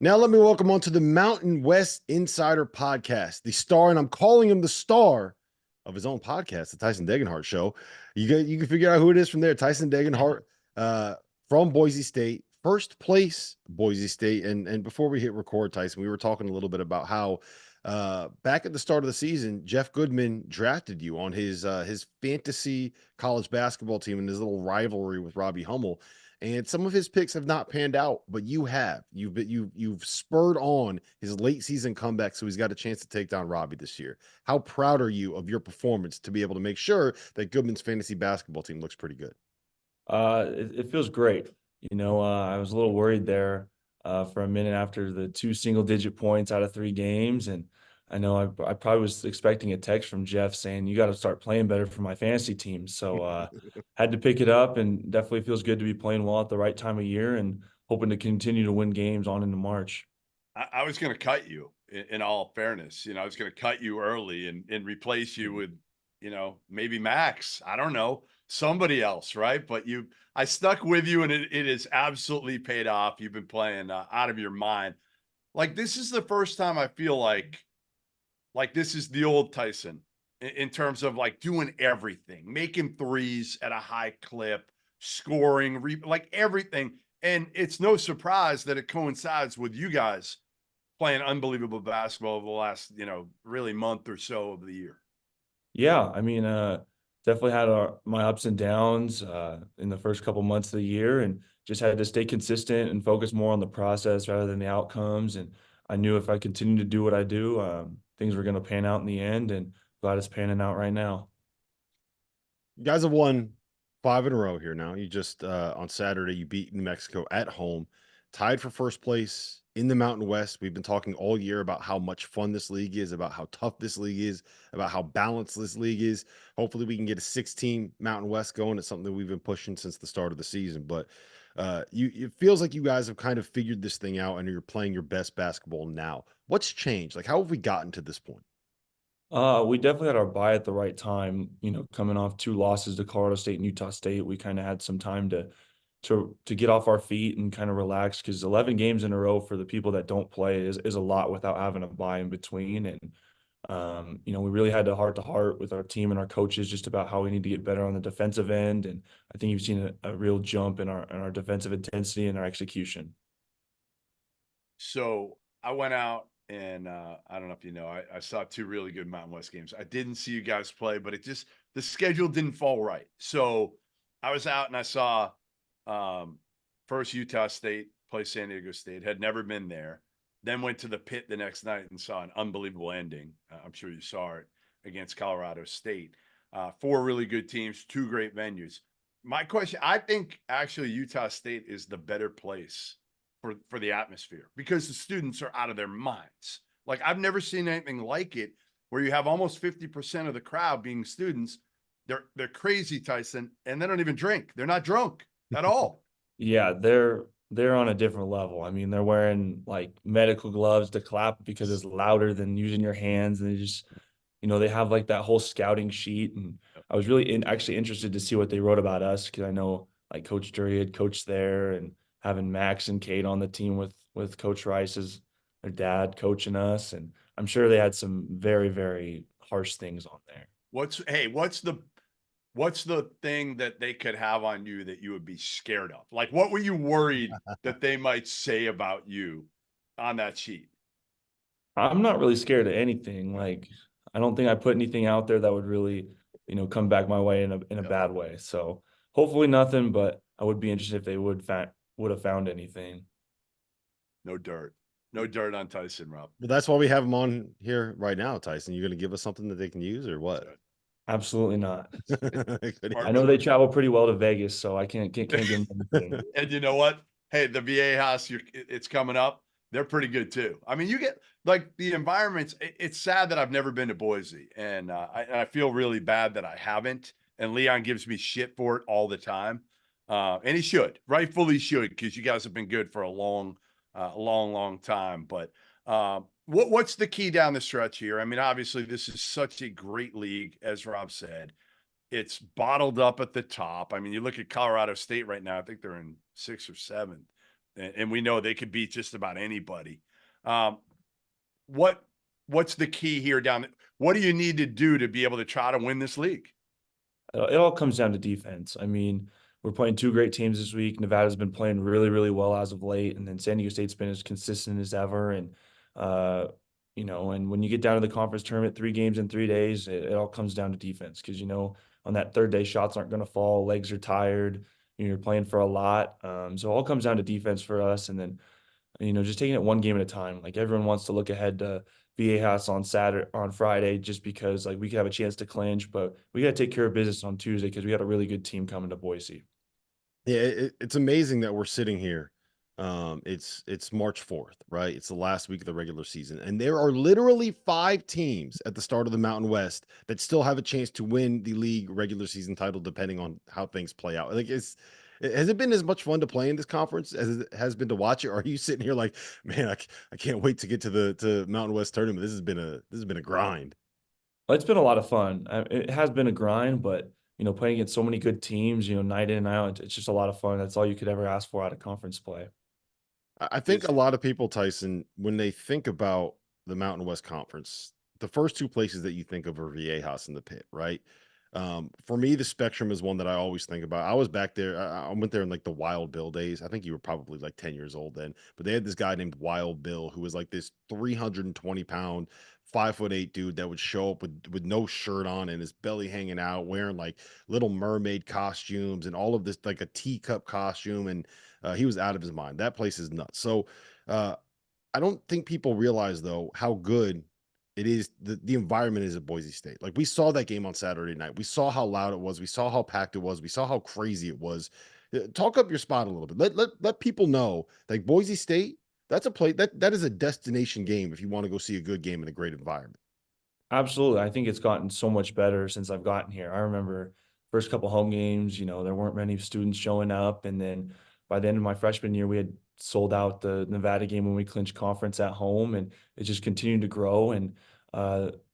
Now let me welcome on to the Mountain West Insider Podcast, the star, and I'm calling him the star of his own podcast, the Tyson Degenhart Show. You can figure out who it is from there. Tyson Degenhart, from Boise State, first place Boise State. And before we hit record, Tyson, we were talking a little bit about how back at the start of the season, Jeff Goodman drafted you on his fantasy college basketball team in his little rivalry with Robbie Hummel. And some of his picks have not panned out, but you have. You've spurred on his late season comeback, so he's got a chance to take down Robbie this year. How proud are you of your performance to be able to make sure that Goodman's fantasy basketball team looks pretty good? It feels great. I was a little worried there for a minute after the two single-digit points out of 3 games, and I know I probably was expecting a text from Jeff saying you got to start playing better for my fantasy team. So had to pick it up, and definitely feels good to be playing well at the right time of year and hoping to continue to win games on into March. I was going to cut you in all fairness. I was going to cut you early and replace you with, maybe Max. I don't know, somebody else, right? But I stuck with you, and it has absolutely paid off. You've been playing out of your mind. Like, this is the first time I feel like this is the old Tyson in terms of like doing everything, making threes at a high clip, scoring, like everything. And it's no surprise that it coincides with you guys playing unbelievable basketball over the last, really month or so of the year. Yeah, I mean, definitely had my ups and downs in the first couple months of the year, and just had to stay consistent and focus more on the process rather than the outcomes. And I knew if I continued to do what I do, things were going to pan out in the end, and glad it's panning out right now. You guys have won 5 in a row here now. You just on Saturday you beat New Mexico at home, tied for first place in the Mountain West. We've been talking all year about how much fun this league is, about how tough this league is, about how balanced this league is. Hopefully we can get a 6-team Mountain West going. It's something that we've been pushing since the start of the season. But it feels like you guys have kind of figured this thing out and you're playing your best basketball now. What's changed? Like, how have we gotten to this point? We definitely had our bye at the right time, coming off 2 losses to Colorado State and Utah State. We kind of had some time to get off our feet and kind of relax, because 11 games in a row for the people that don't play is a lot without having a bye in between. And we really had a heart-to-heart with our team and our coaches just about how we need to get better on the defensive end. And I think you've seen a real jump in our defensive intensity and our execution. So I went out and I don't know if you know, I saw 2 really good Mountain West games. I didn't see you guys play, but the schedule didn't fall right. So I was out and I saw first Utah State play San Diego State, had never been there. Then went to the pit the next night and saw an unbelievable ending. I'm sure you saw it against Colorado State. 4 really good teams, 2 great venues. My question, I think actually Utah State is the better place for the atmosphere, because the students are out of their minds. Like, I've never seen anything like it, where you have almost 50% of the crowd being students. They're crazy, Tyson, and they don't even drink. They're not drunk at all. Yeah, they're on a different level. I mean, they're wearing like medical gloves to clap because it's louder than using your hands, and they just, they have like that whole scouting sheet. And I was really actually interested to see what they wrote about us, because I know like Coach Drury had coached there, and having Max and Kate on the team with Coach Rice as their dad coaching us, and I'm sure they had some very, very harsh things on there. What's the thing that they could have on you that you would be scared of? Like, what were you worried that they might say about you on that sheet? I'm not really scared of anything. Like, I don't think I put anything out there that would really, come back my way in a bad way. So hopefully nothing, but I would be interested if they would have found anything. No dirt. No dirt on Tyson, Rob. Well, that's why we have him on here right now, Tyson. You going to give us something that they can use or what? Absolutely not. I know Perfect. they travel pretty well to Vegas, so I can't give them anything. And you know what? Hey, the VA house, it's coming up. They're pretty good too. I mean, you get like the environments. It's sad that I've never been to Boise, and I feel really bad that I haven't. And Leon gives me shit for it all the time, and he should, rightfully should, because you guys have been good for a long time. But what's the key down the stretch here? I mean, obviously, this is such a great league, as Rob said. It's bottled up at the top. I mean, you look at Colorado State right now, I think they're in 6th or 7th. and we know they could beat just about anybody. What's the key here down? What do you need to do to be able to try to win this league? It all comes down to defense. I mean, we're playing two great teams this week. Nevada's been playing really, really well as of late, and then San Diego State's been as consistent as ever. And uh, and when you get down to the conference tournament, 3 games in 3 days, it all comes down to defense because on that third day, shots aren't going to fall, legs are tired, you're playing for a lot. So it all comes down to defense for us, and then just taking it one game at a time. Like everyone wants to look ahead to Viejas on Friday, just because like we could have a chance to clinch, but we got to take care of business on Tuesday because we got a really good team coming to Boise. Yeah, it's amazing that we're sitting here. It's March 4th, right? It's the last week of the regular season, and there are literally 5 teams at the start of the Mountain West that still have a chance to win the league regular season title, depending on how things play out. Like, has it been as much fun to play in this conference as it has been to watch it? Or are you sitting here like, man, I can't wait to get to the Mountain West tournament. This has been a grind. Well, it's been a lot of fun. It has been a grind, but playing against so many good teams, night in and out, it's just a lot of fun. That's all you could ever ask for out of conference play. I think a lot of people, Tyson, when they think about the Mountain West Conference, the first 2 places that you think of are Viejas and the Pit, right? For me, the Spectrum is one that I always think about. I was back there. I went there in like the Wild Bill days. I think you were probably like 10 years old then, but they had this guy named Wild Bill who was like this 320-pound, 5'8" dude that would show up with no shirt on and his belly hanging out, wearing like Little Mermaid costumes and all of this, like a teacup costume. And he was out of his mind. That place is nuts. So uh, I don't think people realize though how good it is. The environment is at Boise State. Like we saw that game on Saturday night. We saw how loud it was. We saw how packed it was. We saw how crazy it was. Talk up your spot a little bit. Let people know like Boise State. That's a play that is a destination game if you want to go see a good game in a great environment. Absolutely. I think it's gotten so much better since I've gotten here. I remember first couple home games, there weren't many students showing up. And then by the end of my freshman year, we had sold out the Nevada game when we clinched conference at home, and it just continued to grow. And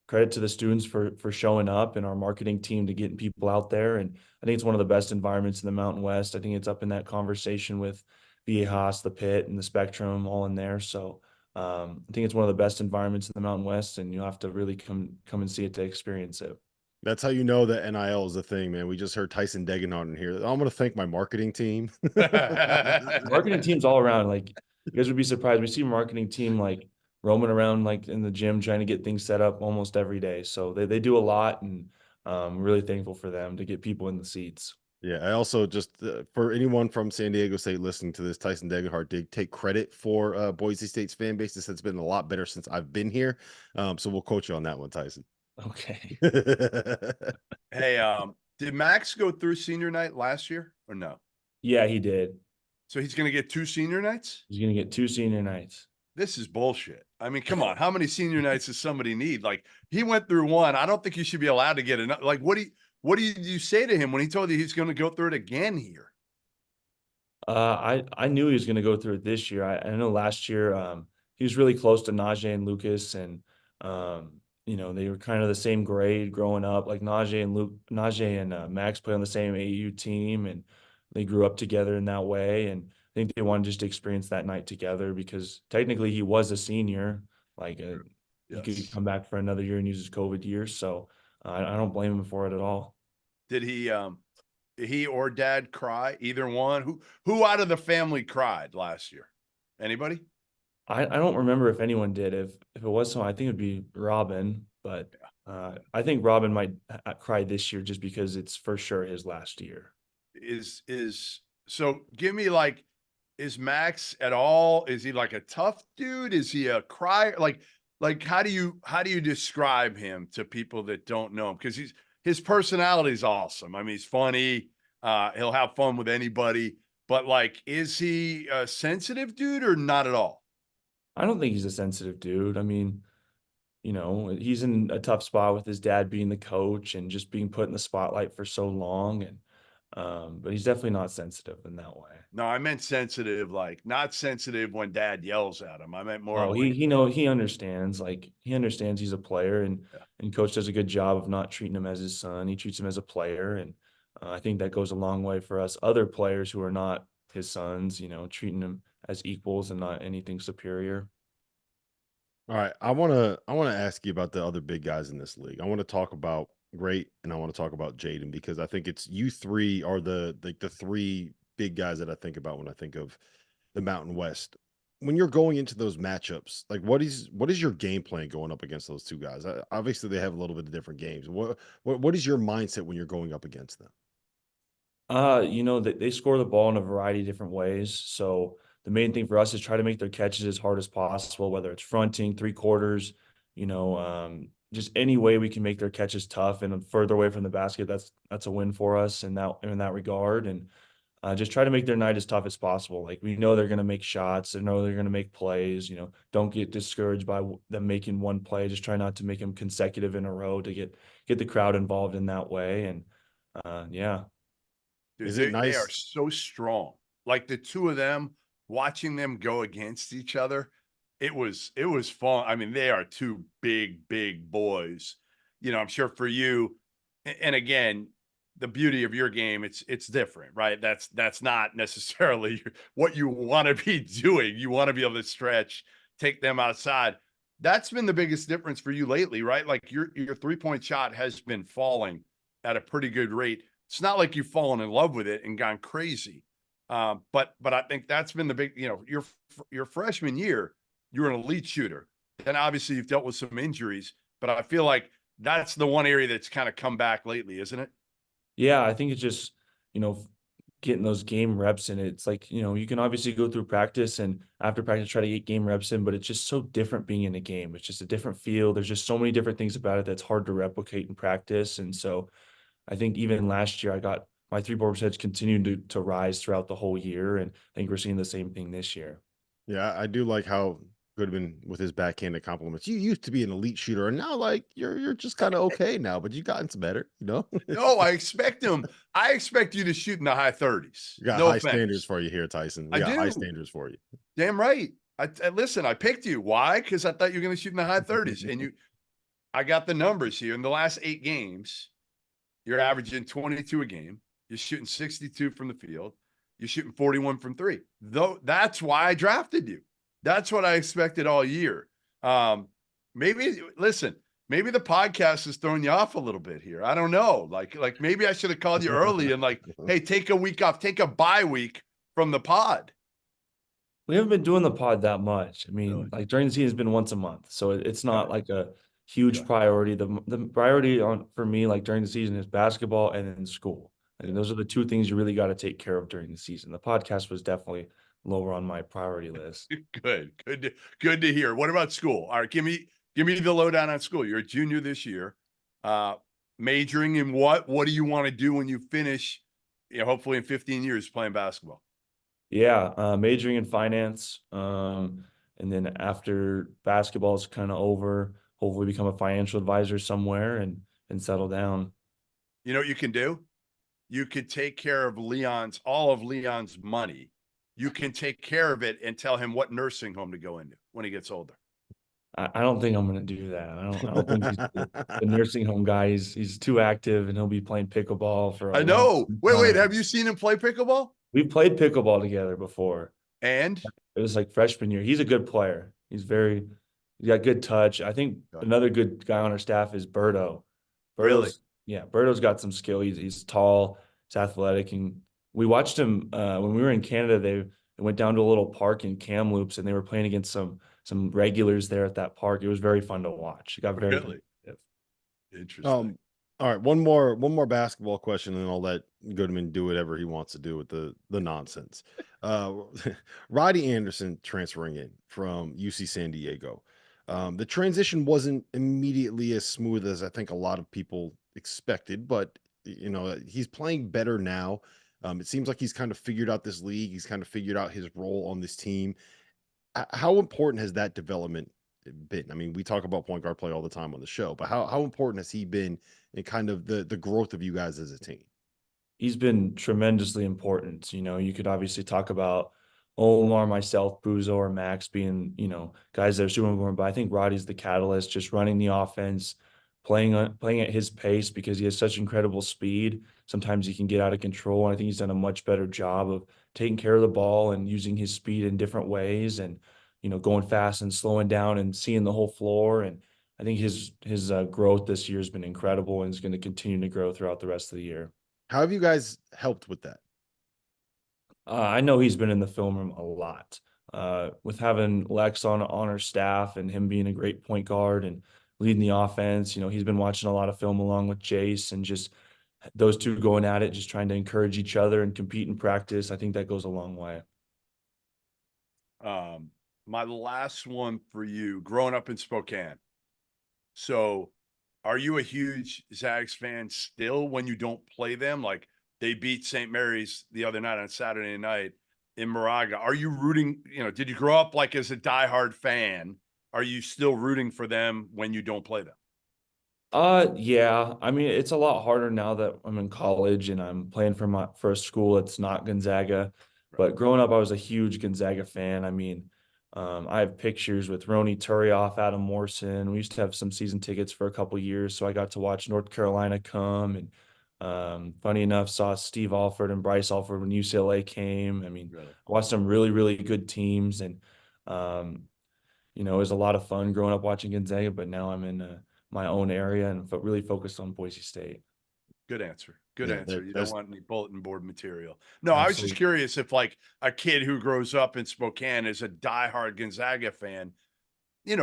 credit to the students for showing up and our marketing team to getting people out there. And I think it's one of the best environments in the Mountain West. I think it's up in that conversation with Viejas, the Pit, and the Spectrum all in there. So I think it's one of the best environments in the Mountain West, and you'll have to really come and see it to experience it. That's how you know that NIL is a thing, man. We just heard Tyson Degenhart in here. I'm going to thank my marketing team. Marketing teams all around, like you guys would be surprised. We see marketing team like roaming around like in the gym trying to get things set up almost every day. So they do a lot, and really thankful for them to get people in the seats. Yeah, I also just for anyone from San Diego State listening to this, Tyson Degenhart did take credit for Boise State's fan base. This has been a lot better since I've been here. So we'll coach you on that one, Tyson. Okay. Hey, did Max go through senior night last year or no? Yeah, he did. So he's going to get 2 senior nights? He's going to get 2 senior nights. This is bullshit. I mean, come on. How many senior nights does somebody need? Like he went through 1. I don't think you should be allowed to get another. Like, what do you say to him when he told you he's going to go through it again here? I knew he was going to go through it this year. I know last year he was really close to Najee and Lucas, and they were kind of the same grade growing up. Like Najee and Max play on the same AU team, and they grew up together in that way. And I think they wanted just to experience that night together because technically he was a senior. Like he could come back for another year and use his COVID year. So I don't blame him for it at all. Did he or dad cry? Either one? Who out of the family cried last year? Anybody? I don't remember if anyone did. If it was someone, I think it'd be Robin. But I think Robin might cry this year just because it's for sure his last year. So give me like, is Max at all? Is he like a tough dude? Is he a crier? Like how do you describe him to people that don't know him? Because his personality is awesome. I mean, he's funny. He'll have fun with anybody. But like, is he a sensitive dude or not at all? I don't think he's a sensitive dude. I mean, he's in a tough spot with his dad being the coach and just being put in the spotlight for so long. And but he's definitely not sensitive in that way. No, I meant sensitive, like not sensitive when dad yells at him. I meant more. Oh, he understands. Like he understands he's a player, and coach does a good job of not treating him as his son. He treats him as a player, and I think that goes a long way for us other players who are not his sons. Treating him as equals and not anything superior. All right, I wanna ask you about the other big guys in this league. I want to talk about Great, and I want to talk about Jaden because I think it's you three are the three big guys that I think about when I think of the Mountain West. When you're going into those matchups, like what is your game plan going up against those two guys? Obviously, they have a little bit of different games. What is your mindset when you're going up against them? They score the ball in a variety of different ways. So the main thing for us is try to make their catches as hard as possible, whether it's fronting, three quarters, just any way we can make their catches tough and further away from the basket. That's a win for us in that regard. And just try to make their night as tough as possible. Like we know they're going to make shots, they know they're going to make plays. Don't get discouraged by them making one play. Just try not to make them consecutive in a row to get the crowd involved in that way. And yeah. Dude, Is it they are nice? so strong. Like the two of them, watching them go against each other, it was fun. I mean, they are two big boys. I'm sure for you, and again, the beauty of your game, it's different, right? That's not necessarily what you want to be doing. You want to be able to stretch, take them outside. That's been the biggest difference for you lately, right? Like your 3-point shot has been falling at a pretty good rate. It's not like you've fallen in love with it and gone crazy. But I think that's been the big, your freshman year, you were an elite shooter. Then obviously you've dealt with some injuries, but I feel like that's the one area that's kind of come back lately, isn't it? Yeah, I think it's just, you know, getting those game reps in. It's like, you can obviously go through practice and after practice try to get game reps in, but it's just so different being in a game. It's just a different feel. There's just so many different things about it that's hard to replicate in practice. And so I think even last year I got my three-point percentage continued to rise throughout the whole year. And I think we're seeing the same thing this year. Yeah, I do like how Goodman with his backhanded compliments. You used to be an elite shooter, and now like you're just kind of okay now, but you've gotten some better, you know. No, I expect him. I expect you to shoot in the high 30s. We got No high standards offense. for you here, Tyson. We I got high do. standards for you. Damn right. Listen, I picked you. Why? Because I thought you were going to shoot in the high 30s. And I got the numbers here. In the last 8 games, you're averaging 22 a game. You're shooting 62 from the field. You're shooting 41 from 3. Though that's why I drafted you. That's what I expected all year. Maybe the podcast is throwing you off a little bit here. I don't know. Like maybe I should have called you early and like, hey, take a week off, take a bye week from the pod. We haven't been doing the pod that much. I mean, Really? like during the season, it's been once a month, so it's not Got it. like a huge Got it. priority. The priority for me, like during the season, is basketball and then school. I mean, those are the two things you really got to take care of during the season. The podcast was definitely lower on my priority list. Good to hear. What about school? All right, give me the lowdown on school. You're a junior this year. Majoring in what? What do you want to do when you finish? Hopefully in 15 years playing basketball. Yeah, majoring in finance, and then after basketball is kind of over, hopefully become a financial advisor somewhere and settle down. You know what you can do? You could take care of all of Leon's money. You can take care of it and tell him what nursing home to go into when he gets older. I don't think I'm going to do that. I don't think he's the nursing home guy. He's too active, and he'll be playing pickleball for a I long know. Wait. time. Have you seen him play pickleball? We've played pickleball together before. And It was like freshman year. He's a good player. He's got good touch. I think another good guy on our staff is Berto. Really? Berto's got some skill. He's tall, he's athletic, and we watched him when we were in Canada. They went down to a little park in Kamloops, and they were playing against some regulars there at that park. It was very fun to watch. It got very Really? competitive. Interesting. All right, one more basketball question, and then I'll let Goodman do whatever he wants to do with the nonsense. Roddy Anderson transferring in from UC San Diego. The transition wasn't immediately as smooth as I think a lot of people expected, but he's playing better now. It seems like he's kind of figured out this league. He's kind of figured out his role on this team. How important has that development been? I mean, we talk about point guard play all the time on the show, but how important has he been in kind of the growth of you guys as a team? He's been tremendously important. You could obviously talk about Omar, myself, Buzo, or Max being, guys that are super important, but I think Roddy's the catalyst, just running the offense, playing at his pace because he has such incredible speed. Sometimes he can get out of control. And I think he's done a much better job of taking care of the ball and using his speed in different ways, and going fast and slowing down and seeing the whole floor. And I think his growth this year has been incredible and is going to continue to grow throughout the rest of the year. How have you guys helped with that? I know he's been in the film room a lot. With having Lex on our staff and him being a great point guard and leading the offense, he's been watching a lot of film along with Jace, and just those two going at it, just trying to encourage each other and compete in practice. I think that goes a long way. My last one for you, growing up in Spokane. So are you a huge Zags fan still when you don't play them? Like, they beat St. Mary's the other night on Saturday night in Moraga. Are you rooting, did you grow up like as a diehard fan? Are you still rooting for them when you don't play them? Yeah. I mean, it's a lot harder now that I'm in college and I'm playing for my first school. It's not Gonzaga, but growing up, I was a huge Gonzaga fan. I mean, I have pictures with Roni Turioff, Adam Morrison. We used to have some season tickets for a couple years, so I got to watch North Carolina come. And funny enough, saw Steve Alford and Bryce Alford when UCLA came. I mean, Really? I watched some really, really good teams, and it was a lot of fun growing up watching Gonzaga. But now I'm in my own area and really focused on Boise State. Good answer. Good Yeah, answer. You don't that's want any bulletin board material. No, I was just Absolutely. curious if, like, a kid who grows up in Spokane is a diehard Gonzaga fan,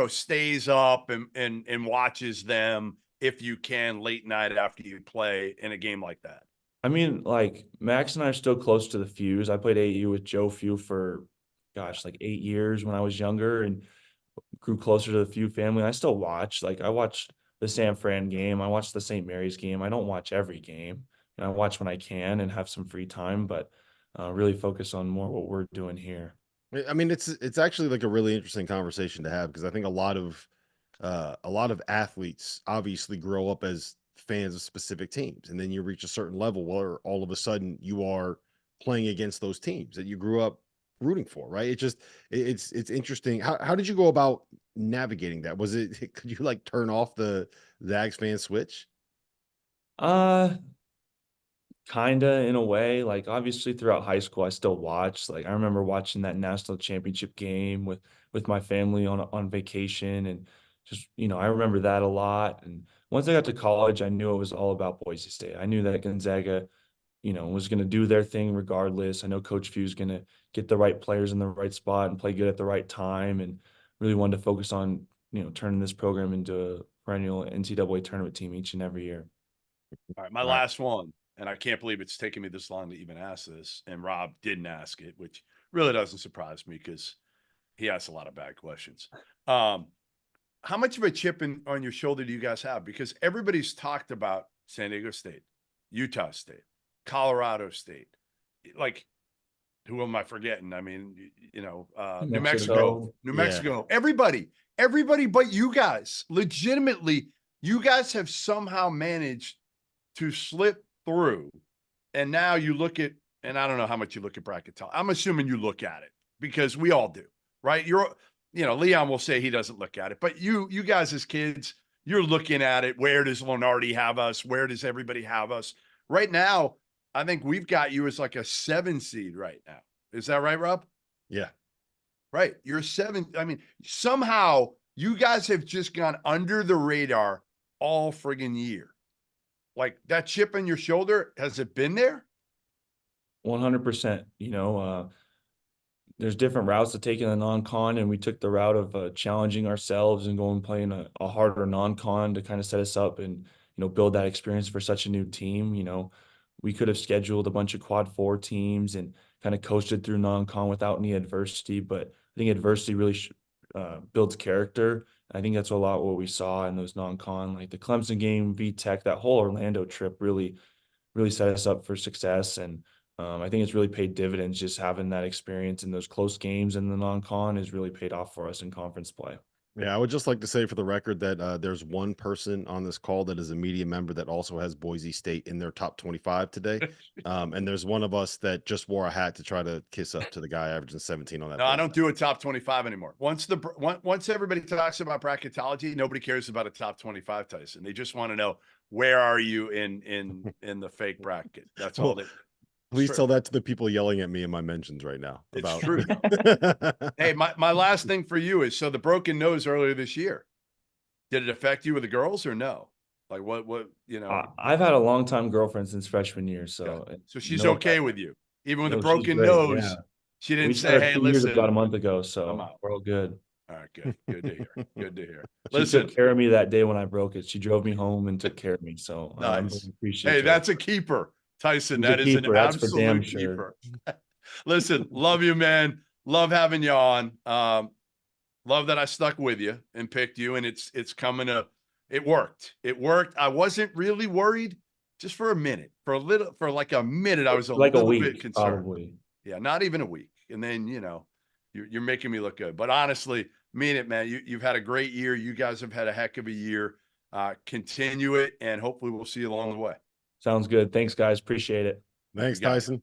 stays up and watches them if you can late night after you play in a game like that. I mean, like Max and I are still close to the Fuse. I played AU with Joe Few for, gosh, like 8 years when I was younger, and grew closer to the Few family. I still watch. Like, I watched the San Fran game. I watched the St. Mary's game. I don't watch every game. I watch when I can and have some free time, but really focus on more what we're doing here. I mean, it's actually like a really interesting conversation to have, because I think a lot of athletes obviously grow up as fans of specific teams, and then you reach a certain level where all of a sudden you are playing against those teams that you grew up rooting for, right? It's interesting. How did you go about navigating that? Was it could you like turn off the Zags fan switch? Uh, Kinda, in a way. Like, obviously throughout high school, I still watched. Like, I remember watching that national championship game with my family on vacation, and just, I remember that a lot. And once I got to college, I knew it was all about Boise State. I knew that Gonzaga, was going to do their thing regardless. I know Coach Few's going to get the right players in the right spot and play good at the right time, and really wanted to focus on, turning this program into a perennial NCAA tournament team each and every year. All right, my Right. last one, and I can't believe it's taken me this long to even ask this, and Rob didn't ask it, which really doesn't surprise me because he asks a lot of bad questions. How much of a chip on your shoulder do you guys have? Because everybody's talked about San Diego State, Utah State, Colorado State. Like, who am I forgetting? I mean, New Mexico, New Yeah. Mexico, everybody but you guys. Legitimately, you guys have somehow managed to slip through. And now you look at, and I don't know how much you look at bracket talk. I'm assuming you look at it because we all do, right? Leon will say he doesn't look at it, but you guys as kids, you're looking at it. Where does Lenardi have us? Where does everybody have us? Right now, I think we've got you as like a 7 seed right now. Is that right, Rob? Yeah. Right. You're a 7. I mean, somehow you guys have just gone under the radar all friggin' year. Like, that chip on your shoulder, has it been there? 100%. There's different routes to take in a non-con, and we took the route of challenging ourselves and going playing a harder non-con to kind of set us up and build that experience for such a new team. We could have scheduled a bunch of quad 4 teams and kind of coasted through non-con without any adversity, but I think adversity really builds character. I think that's a lot what we saw in those non-con, like the Clemson game, VTech, that whole Orlando trip really set us up for success. And I think it's really paid dividends. Just having that experience in those close games and the non-con has really paid off for us in conference play. Yeah, I would just like to say for the record that there's one person on this call that is a media member that also has Boise State in their top 25 today. And there's one of us that just wore a hat to try to kiss up to the guy averaging 17 on that. No, I don't do a top 25 anymore. Once everybody talks about bracketology, nobody cares about a top 25, Tyson. They just want to know, where are you in the fake bracket? That's all they. Please tell that to the people yelling at me in my mentions right now. It's true. Hey, my last thing for you is, so the broken nose earlier this year, did it affect you with the girls or no? Like what, you know? I've had a long-time girlfriend since freshman year, so she's no okay bad. with you, even with No, the she's broken great, nose. yeah. She We didn't just say, had "Hey, her 2 years listen, about a month ago, I'm so out." we're all good. All right, good. Good to hear. Good to hear. She Listen, took care of me that day when I broke it. She drove me home and took care of me, so I'm nice. really appreciative. Hey, that's a keeper, Tyson. She's That a is an keeper, that's for damn absolute sure. keeper. Listen, love you, man. Love having you on. Love that I stuck with you and picked you, and it's coming up. It worked. It worked. I wasn't really worried, just for a minute. For like a minute, I was a Like a little week, bit concerned. probably. Yeah, not even a week. And then, you're making me look good. But honestly, mean it, man. You've had a great year. You guys have had a heck of a year. Continue it, and hopefully we'll see you along the way. Sounds good. Thanks, guys. Appreciate it. Thanks, Tyson.